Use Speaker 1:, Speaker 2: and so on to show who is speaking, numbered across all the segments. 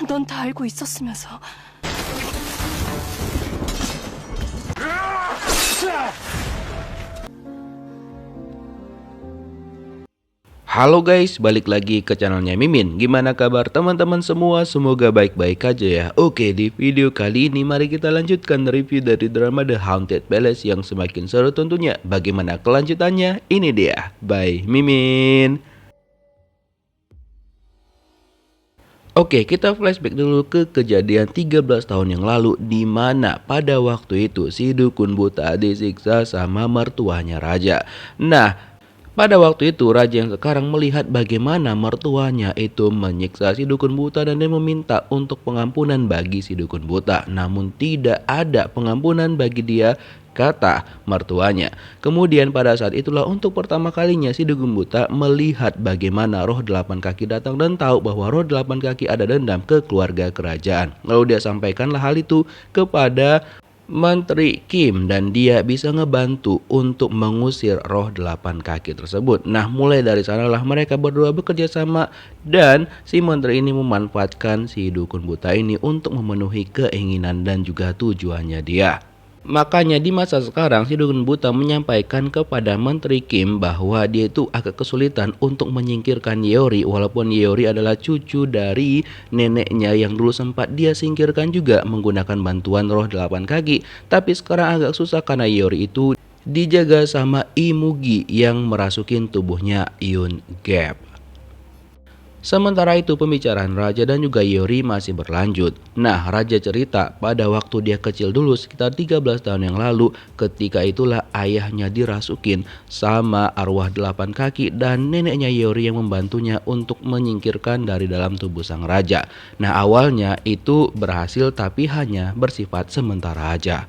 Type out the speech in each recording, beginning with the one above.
Speaker 1: 넌 다 알고 있었으면서.
Speaker 2: Halo guys, balik lagi ke channelnya Mimin. Gimana kabar teman-teman semua? Semoga baik-baik aja ya. Oke, di video kali ini mari kita lanjutkan review dari drama The Haunted Palace yang semakin seru tentunya. Bagaimana kelanjutannya? Ini dia, by Mimin. Oke, kita flashback dulu ke kejadian 13 tahun yang lalu, di mana pada waktu itu si dukun buta disiksa sama mertuanya raja. Nah, pada waktu itu raja yang sekarang melihat bagaimana mertuanya itu menyiksa si dukun buta dan dia meminta untuk pengampunan bagi si dukun buta. Namun tidak ada pengampunan bagi dia, kata mertuanya. Kemudian pada saat itulah untuk pertama kalinya si dukun buta melihat bagaimana roh 8 kaki datang dan tahu bahwa roh 8 kaki ada dendam ke keluarga kerajaan. Lalu dia sampaikanlah hal itu kepada Menteri Kim dan dia bisa ngebantu untuk mengusir roh 8 kaki tersebut. Nah, mulai dari sanalah mereka berdua bekerja sama dan si menteri ini memanfaatkan si dukun buta ini untuk memenuhi keinginan dan juga tujuannya dia. Makanya di masa sekarang si dukun buta menyampaikan kepada Menteri Kim bahwa dia itu agak kesulitan untuk menyingkirkan Yeori, walaupun Yeori adalah cucu dari neneknya yang dulu sempat dia singkirkan juga menggunakan bantuan roh 8 kaki. Tapi sekarang agak susah karena Yeori itu dijaga sama Imugi yang merasukin tubuhnya Yoon Gap. Sementara itu pembicaraan Raja dan juga Yeori masih berlanjut. Nah, Raja cerita pada waktu dia kecil dulu sekitar 13 tahun yang lalu, ketika itulah ayahnya dirasukin sama arwah 8 kaki dan neneknya Yeori yang membantunya untuk menyingkirkan dari dalam tubuh sang raja. Nah, awalnya itu berhasil tapi hanya bersifat sementara aja.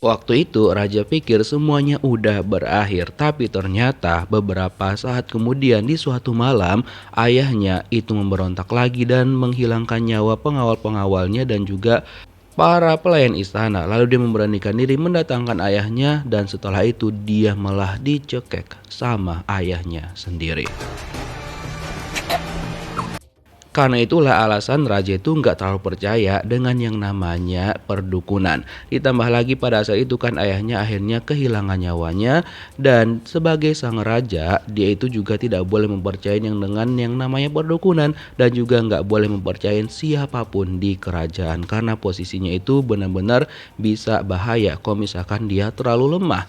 Speaker 2: Waktu itu Raja pikir semuanya udah berakhir, tapi ternyata beberapa saat kemudian di suatu malam ayahnya itu memberontak lagi dan menghilangkan nyawa pengawal-pengawalnya dan juga para pelayan istana. Lalu dia memberanikan diri mendatangkan ayahnya dan setelah itu dia malah dicekek sama ayahnya sendiri. Karena itulah alasan Raja itu nggak terlalu percaya dengan yang namanya perdukunan. Ditambah lagi pada saat itu kan ayahnya akhirnya kehilangan nyawanya. Dan sebagai sang raja dia itu juga tidak boleh mempercayai yang dengan yang namanya perdukunan. Dan juga nggak boleh mempercayai siapapun di kerajaan. Karena posisinya itu benar-benar bisa bahaya kalau misalkan dia terlalu lemah.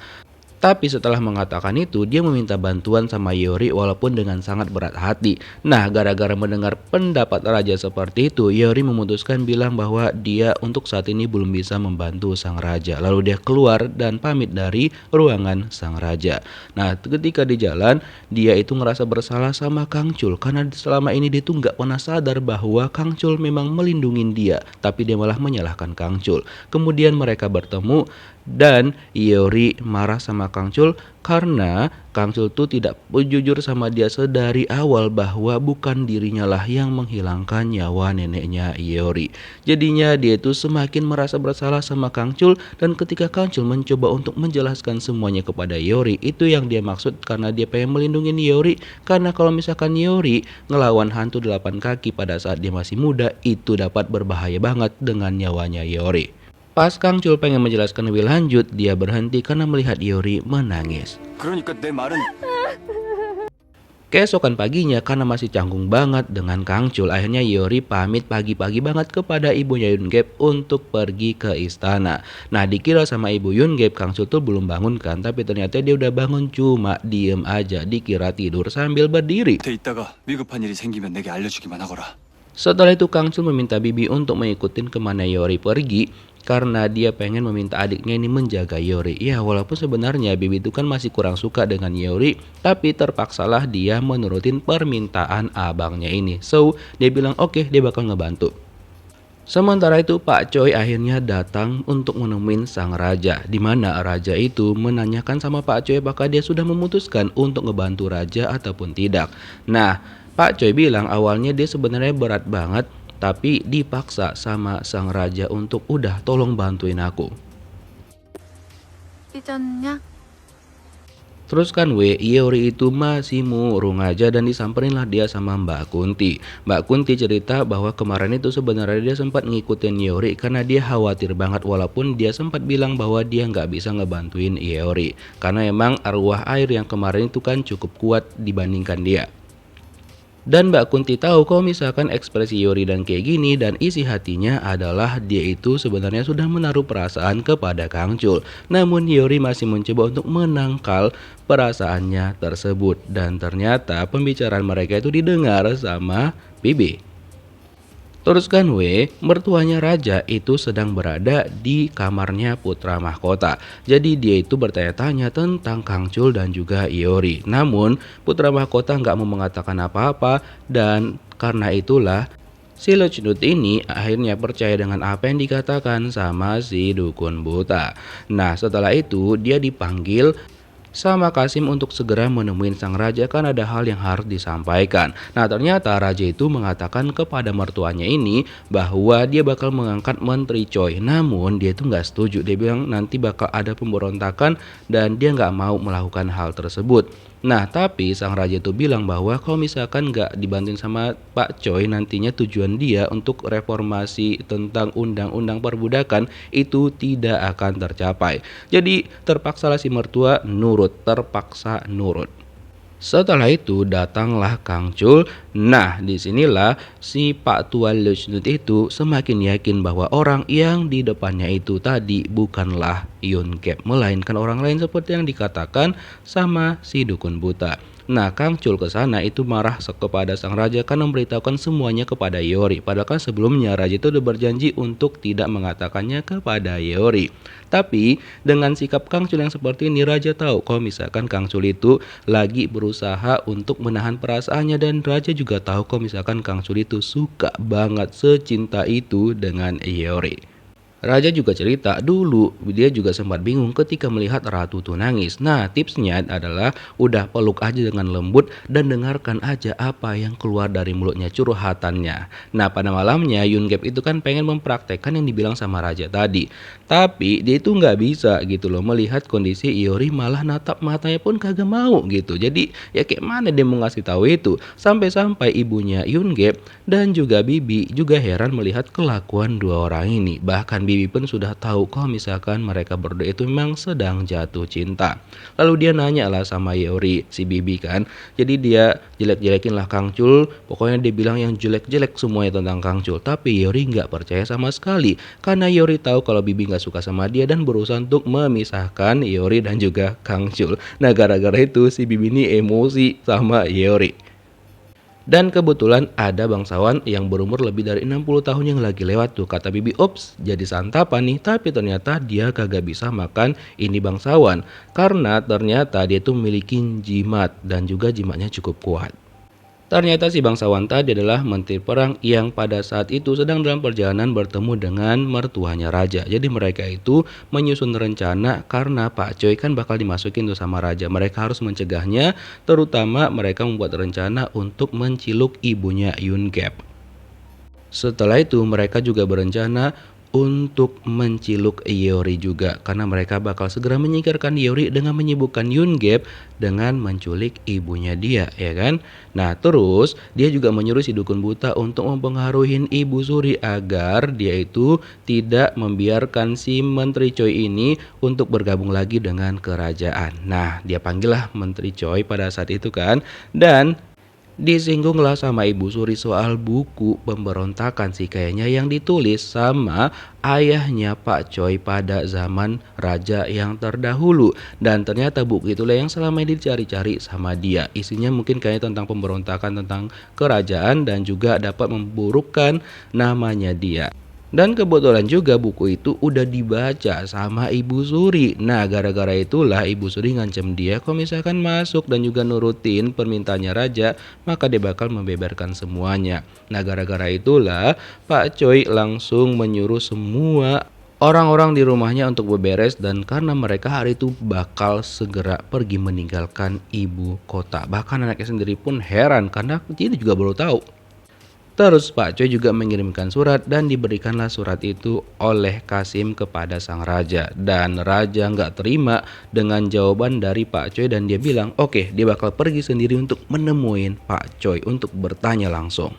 Speaker 2: Tapi setelah mengatakan itu, dia meminta bantuan sama Yeori walaupun dengan sangat berat hati. Nah, gara-gara mendengar pendapat raja seperti itu, Yeori memutuskan bilang bahwa dia untuk saat ini belum bisa membantu sang raja. Lalu dia keluar dan pamit dari ruangan sang raja. Nah, ketika di jalan, dia itu ngerasa bersalah sama Kang Chul. Karena selama ini dia tuh nggak pernah sadar bahwa Kang Chul memang melindungi dia. Tapi dia malah menyalahkan Kang Chul. Kemudian mereka bertemu dan Yeori marah sama Kang Chul karena Kang Chul tuh tidak jujur sama dia sedari awal bahwa bukan dirinya lah yang menghilangkan nyawa neneknya Yeori. Jadinya dia itu semakin merasa bersalah sama Kang Chul dan ketika Kang Chul mencoba untuk menjelaskan semuanya kepada Yeori, itu yang dia maksud karena dia pengen melindungi Yeori. Karena kalau misalkan Yeori ngelawan hantu 8 kaki pada saat dia masih muda, itu dapat berbahaya banget dengan nyawanya Yeori. Pas Kang Chul pengen menjelaskan lebih lanjut, dia berhenti karena melihat Yeori menangis. Keesokan paginya karena masih canggung banget dengan Kang Chul, akhirnya Yeori pamit pagi-pagi banget kepada ibunya Yoon Gap untuk pergi ke istana. Nah, dikira sama ibu Yoon Gap Kang Chul tuh belum bangun kan, tapi ternyata dia udah bangun cuma diem aja, dikira tidur sambil berdiri. Setelah itu Kang Chul meminta Bibi untuk mengikuti kemana Yeori pergi karena dia pengen meminta adiknya ini menjaga Yeori. Ya, walaupun sebenarnya Bibi itu kan masih kurang suka dengan Yeori, tapi terpaksalah dia menurutin permintaan abangnya ini. So, dia bilang oke, dia bakal ngebantu. Sementara itu Pak Choi akhirnya datang untuk menemuin sang raja, di mana raja itu menanyakan sama Pak Choi apakah dia sudah memutuskan untuk ngebantu raja ataupun tidak. Nah, Pak Choi bilang awalnya dia sebenarnya berat banget, tapi dipaksa sama sang raja untuk udah tolong bantuin aku. Terus kan Iori itu masih murung aja dan disamperin lah dia sama Mbak Kunti. Mbak Kunti cerita bahwa kemarin itu sebenarnya dia sempat ngikutin Iori karena dia khawatir banget walaupun dia sempat bilang bahwa dia nggak bisa ngebantuin Iori. Karena emang arwah air yang kemarin itu kan cukup kuat dibandingkan dia. Dan Mbak Kunti tahu kalau misalkan ekspresi Yori dan kayak gini dan isi hatinya adalah dia itu sebenarnya sudah menaruh perasaan kepada Kang Chul. Namun Yori masih mencoba untuk menangkal perasaannya tersebut dan ternyata pembicaraan mereka itu didengar sama Bibi. Terus kan mertuanya raja itu sedang berada di kamarnya putra mahkota. Jadi dia itu bertanya-tanya tentang Kang Chul dan juga Iori. Namun putra mahkota nggak mau mengatakan apa-apa dan karena itulah si Lechnut ini akhirnya percaya dengan apa yang dikatakan sama si dukun buta. Nah setelah itu dia dipanggil sama Kasim untuk segera menemui sang raja kan ada hal yang harus disampaikan. Nah ternyata raja itu mengatakan kepada mertuanya ini bahwa dia bakal mengangkat Menteri Choi. Namun dia itu nggak setuju. Dia bilang nanti bakal ada pemberontakan dan dia nggak mau melakukan hal tersebut. Nah tapi sang raja itu bilang bahwa kalau misalkan nggak dibantuin sama Pak Choi nantinya tujuan dia untuk reformasi tentang undang-undang perbudakan itu tidak akan tercapai. Jadi terpaksalah si mertua nurut, terpaksa nurut. Setelah itu datanglah Kang Chul. Nah, disinilah si Pak Tua Lechnut itu semakin yakin bahwa orang yang di depannya itu tadi bukanlah Yun Gap, melainkan orang lain seperti yang dikatakan sama si dukun buta. Nah, Kang Chul ke sana itu marah kepada sang raja karena memberitahukan semuanya kepada Yori. Padahal kan sebelumnya raja itu udah berjanji untuk tidak mengatakannya kepada Yori. Tapi dengan sikap Kang Chul yang seperti ini raja tahu kalau misalkan Kang Chul itu lagi berusaha untuk menahan perasaannya dan raja juga tahu kalau misalkan Kang Chul itu suka banget secinta itu dengan Yori. Raja juga cerita dulu dia juga sempat bingung ketika melihat ratu tuh nangis. Nah tipsnya adalah udah peluk aja dengan lembut dan dengarkan aja apa yang keluar dari mulutnya curhatannya. Nah pada malamnya Yun Gap itu kan pengen mempraktekkan yang dibilang sama raja tadi. Tapi dia itu nggak bisa gitu loh melihat kondisi Iori malah natap matanya pun kagak mau gitu. Jadi ya kayak mana dia mau ngasih tahu itu. Sampai-sampai ibunya Yun Gap dan juga Bibi juga heran melihat kelakuan dua orang ini. Bahkan Bibi pun sudah tahu kalau misalkan mereka berdua itu memang sedang jatuh cinta. Lalu dia nanya lah sama Yori, si Bibi kan. Jadi dia jelek-jelekin lah Kang Chul. Pokoknya dia bilang yang jelek-jelek semuanya tentang Kang Chul. Tapi Yori nggak percaya sama sekali. Karena Yori tahu kalau Bibi nggak suka sama dia dan berusaha untuk memisahkan Yori dan juga Kang Chul. Nah gara-gara itu si Bibi ini emosi sama Yori. Dan kebetulan ada bangsawan yang berumur lebih dari 60 tahun yang lagi lewat tuh. Kata Bibi, "Ops, jadi santapan nih." Tapi ternyata dia kagak bisa makan ini bangsawan. Karena ternyata dia tuh memiliki jimat dan juga jimatnya cukup kuat. Ternyata si bangsawan tadi adalah menteri perang yang pada saat itu sedang dalam perjalanan bertemu dengan mertuanya raja. Jadi mereka itu menyusun rencana karena Pak Choi kan bakal dimasukin tuh sama raja. Mereka harus mencegahnya, terutama mereka membuat rencana untuk menciluk ibunya Yun Gap. Setelah itu mereka juga berencana untuk menciluk Yori juga karena mereka bakal segera menyingkirkan Yori dengan menyibukkan Yun Gap dengan menculik ibunya dia ya kan. Nah terus dia juga menyuruh si dukun buta untuk mempengaruhi Ibu Suri agar dia itu tidak membiarkan si Menteri Choi ini untuk bergabung lagi dengan kerajaan. Nah dia panggillah Menteri Choi pada saat itu kan dan disinggunglah sama Ibu Suri soal buku pemberontakan sih kayaknya yang ditulis sama ayahnya Pak Choi pada zaman raja yang terdahulu. Dan ternyata buku itulah yang selama ini dicari-cari sama dia. Isinya mungkin kayak tentang pemberontakan tentang kerajaan dan juga dapat memburukkan namanya dia. Dan kebetulan juga buku itu udah dibaca sama Ibu Suri. Nah gara-gara itulah Ibu Suri ngancem dia kalau misalkan masuk dan juga nurutin permintaannya raja, maka dia bakal membeberkan semuanya. Nah gara-gara itulah Pak Choi langsung menyuruh semua orang-orang di rumahnya untuk beberes dan karena mereka hari itu bakal segera pergi meninggalkan ibu kota. Bahkan anaknya sendiri pun heran karena dia juga baru tahu Terus Pak Choi juga mengirimkan surat dan diberikanlah surat itu oleh Kasim kepada sang raja. Dan raja nggak terima dengan jawaban dari Pak Choi dan dia bilang oke dia bakal pergi sendiri untuk menemuin Pak Choi untuk bertanya langsung.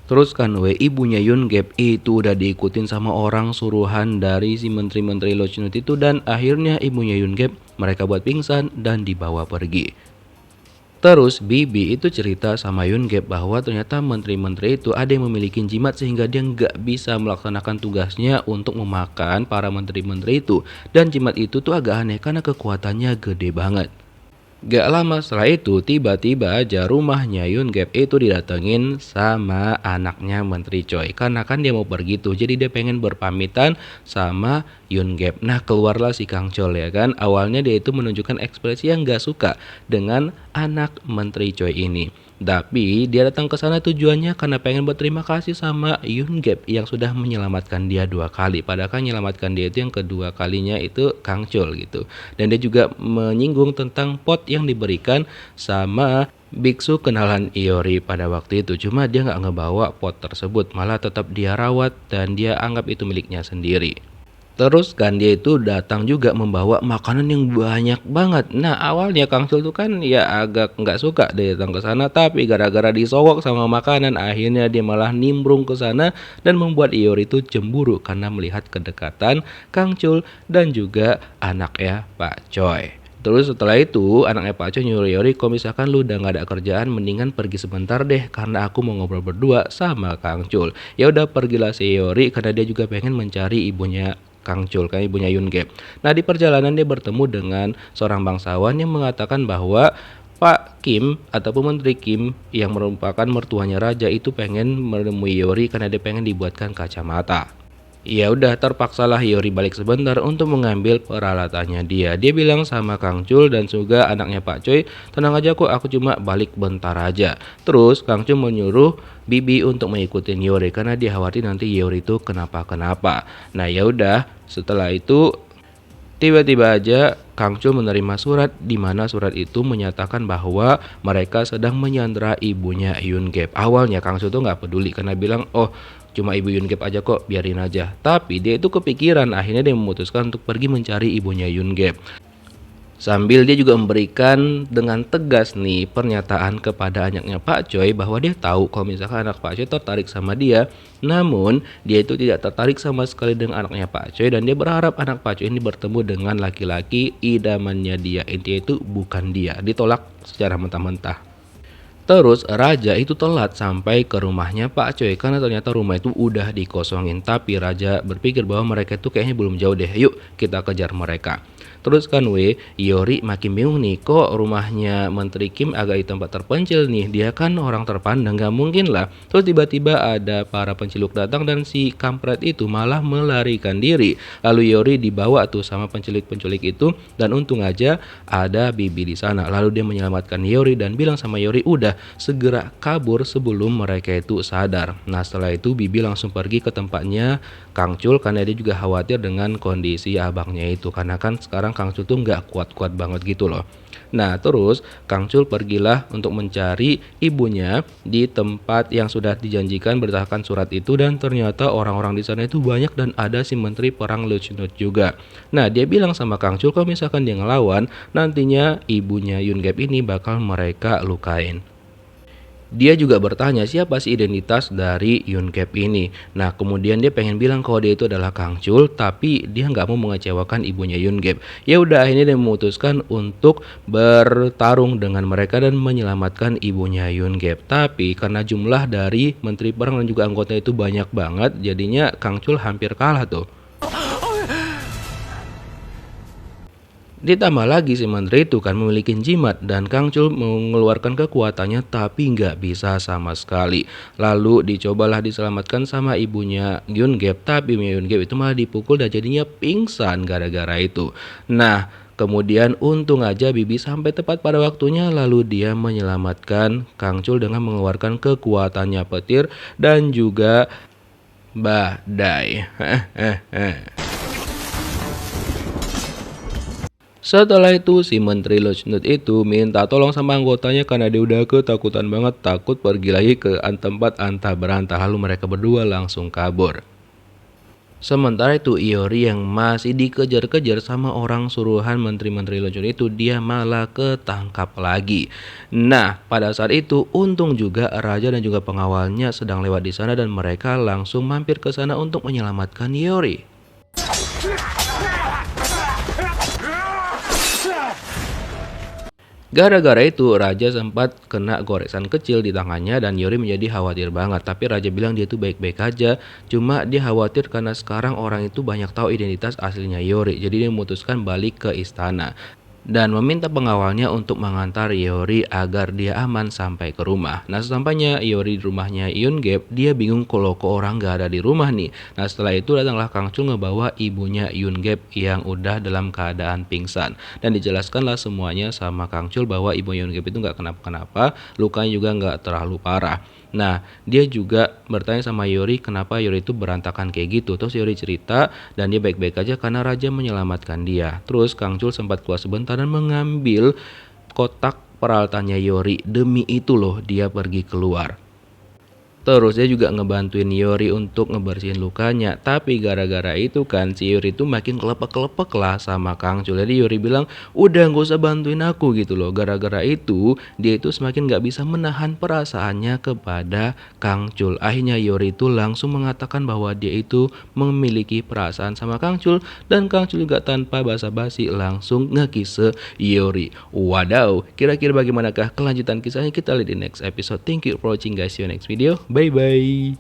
Speaker 2: Terus kan ibunya Yoon Gap itu udah diikutin sama orang suruhan dari si menteri-menteri Lochunut itu dan akhirnya ibunya Yoon Gap mereka buat pingsan dan dibawa pergi. Terus Bibi itu cerita sama Yoon Gap bahwa ternyata menteri-menteri itu ada yang memiliki jimat sehingga dia nggak bisa melaksanakan tugasnya untuk memakan para menteri-menteri itu. Dan jimat itu tuh agak aneh karena kekuatannya gede banget. Gak lama setelah itu, tiba-tiba aja rumahnya Yoon Gap itu didatengin sama anaknya Menteri Choi. Karena kan dia mau pergi tuh, jadi dia pengen berpamitan sama Yoon Gap. Nah keluarlah si Kang Chol ya kan. Awalnya dia itu menunjukkan ekspresi yang gak suka dengan anak Menteri Choi ini. Tapi dia datang ke sana tujuannya karena pengen berterima kasih sama Yoon Gap yang sudah menyelamatkan dia 2 kali. Padahal kan menyelamatkan dia itu yang kedua kalinya itu Kang Chol gitu. Dan dia juga menyinggung tentang pot yang diberikan sama biksu kenalan Iori pada waktu itu. Cuma dia nggak ngebawa pot tersebut, malah tetap dia rawat dan dia anggap itu miliknya sendiri. Terus kan dia itu datang juga membawa makanan yang banyak banget. Nah awalnya Kang Sul tuh kan ya agak nggak suka dia datang ke sana, tapi gara-gara disogok sama makanan, akhirnya dia malah nimbrung ke sana dan membuat Iori itu cemburu karena melihat kedekatan Kang Sul dan juga anaknya Pak Choi. Terus setelah itu anaknya Pak Choi nyuruh Iori, kalau misalkan lu udah nggak ada kerjaan mendingan pergi sebentar deh karena aku mau ngobrol berdua sama Kang Chul. Ya udah pergilah si Iori karena dia juga pengen mencari ibunya Kang Chul, kan ibunya Yoon Gap. Nah di perjalanan dia bertemu dengan seorang bangsawan yang mengatakan bahwa Pak Kim ataupun Menteri Kim yang merupakan mertuanya raja itu pengen menemui Iori karena dia pengen dibuatkan kacamata. Ya udah terpaksalah Iori balik sebentar untuk mengambil peralatannya dia. Dia bilang sama Kang Chul dan juga anaknya Pak Choi, tenang aja kok aku cuma balik bentar aja. Terus Kang Chul menyuruh Bibi untuk mengikuti Iori karena dia khawatir nanti Iori itu kenapa-kenapa. Nah ya udah setelah itu tiba-tiba aja Kang Chul menerima surat di mana surat itu menyatakan bahwa mereka sedang menyandera ibunya Yoon Gap. Awalnya Kang Chul tuh nggak peduli karena bilang oh cuma ibu Yoon Gap aja kok biarin aja. Tapi dia itu kepikiran akhirnya dia memutuskan untuk pergi mencari ibunya Yoon Gap. Sambil dia juga memberikan dengan tegas nih pernyataan kepada anaknya Pak Choi bahwa dia tahu kalau misalkan anak Pak Choi tertarik sama dia. Namun dia itu tidak tertarik sama sekali dengan anaknya Pak Choi dan dia berharap anak Pak Choi ini bertemu dengan laki-laki idamannya dia. Intinya itu bukan dia, ditolak secara mentah-mentah. Terus raja itu telat sampai ke rumahnya Pak Choi karena ternyata rumah itu udah dikosongin. Tapi raja berpikir bahwa mereka itu kayaknya belum jauh deh, yuk kita kejar mereka. Terus kan Iori makin bingung nih, kok rumahnya Menteri Kim agak di tempat terpencil nih, dia kan orang terpandang, gak mungkin lah. Terus tiba-tiba ada para penciluk datang dan si kampret itu malah melarikan diri. Lalu Iori dibawa tuh sama penculik-penculik itu dan untung aja ada Bibi di sana. Lalu dia menyelamatkan Iori dan bilang sama Iori udah segera kabur sebelum mereka itu sadar. Nah setelah itu Bibi langsung pergi ke tempatnya Kang Chul karena dia juga khawatir dengan kondisi abangnya itu karena kan sekarang Kang Chul tuh nggak kuat-kuat banget gitu loh. Nah terus Kang Chul pergilah untuk mencari ibunya di tempat yang sudah dijanjikan berdasarkan surat itu dan ternyata orang-orang di sana itu banyak dan ada si Menteri Perang Lochunut juga. Nah dia bilang sama Kang Chul kalau misalkan dia ngelawan nantinya ibunya Yoon Gap ini bakal mereka lukain. Dia juga bertanya siapa sih identitas dari Yoon Gap ini. Nah kemudian dia pengen bilang kalau dia itu adalah Kang Chul, tapi dia nggak mau mengecewakan ibunya Yoon Gap. Ya udah akhirnya dia memutuskan untuk bertarung dengan mereka dan menyelamatkan ibunya Yoon Gap. Tapi karena jumlah dari Menteri Perang dan juga anggota itu banyak banget, jadinya Kang Chul hampir kalah tuh. Ditambah lagi si menteri itu kan memiliki jimat dan Kang Chul mengeluarkan kekuatannya tapi nggak bisa sama sekali. Lalu dicobalah diselamatkan sama ibunya Yoon Gap tapi ibunya Yoon Gap itu malah dipukul dan jadinya pingsan gara-gara itu. Nah kemudian untung aja Bibi sampai tepat pada waktunya lalu dia menyelamatkan Kang Chul dengan mengeluarkan kekuatannya petir dan juga badai. Setelah itu si Menteri Luxnut itu minta tolong sama anggotanya karena dia udah ketakutan banget, takut pergi lagi ke tempat antah berantah, lalu mereka berdua langsung kabur. Sementara itu Iori yang masih dikejar-kejar sama orang suruhan menteri-menteri lucu itu, dia malah ketangkap lagi. Nah, pada saat itu untung juga raja dan juga pengawalnya sedang lewat di sana dan mereka langsung mampir ke sana untuk menyelamatkan Iori. Gara-gara itu raja sempat kena goresan kecil di tangannya dan Yori menjadi khawatir banget. Tapi raja bilang dia tuh baik-baik aja. Cuma dia khawatir karena sekarang orang itu banyak tahu identitas aslinya Yori. Jadi dia memutuskan balik ke istana dan meminta pengawalnya untuk mengantar Iori agar dia aman sampai ke rumah. Nah, sesampainya Iori di rumahnya Yungep, dia bingung kalau kok orang gak ada di rumah nih. Nah, setelah itu datanglah Kang Chul ngebawa ibunya Yungep yang udah dalam keadaan pingsan. Dan dijelaskanlah semuanya sama Kang Chul bahwa ibu Yungep itu gak kenapa-kenapa, lukanya juga gak terlalu parah. Nah, dia juga bertanya sama Yori kenapa Yori itu berantakan kayak gitu. Terus Yori cerita dan dia baik-baik aja karena raja menyelamatkan dia. Terus Kang Chul sempat keluar sebentar dan mengambil kotak peralatannya Yori. Demi itu loh dia pergi keluar. Terus dia juga ngebantuin Yori untuk ngebersihin lukanya. Tapi gara-gara itu kan si Yori itu makin kelepek-kelepek lah sama Kang Chul. Jadi Yori bilang udah gak usah bantuin aku gitu loh. Gara-gara itu dia itu semakin gak bisa menahan perasaannya kepada Kang Chul. Akhirnya Yori itu langsung mengatakan bahwa dia itu memiliki perasaan sama Kang Chul. Dan Kang Chul juga tanpa basa-basi langsung ngekise Yori. Wadaw, kira-kira bagaimanakah kelanjutan kisahnya, kita lihat di next episode. Thank you for watching guys, see you next video. Bye bye.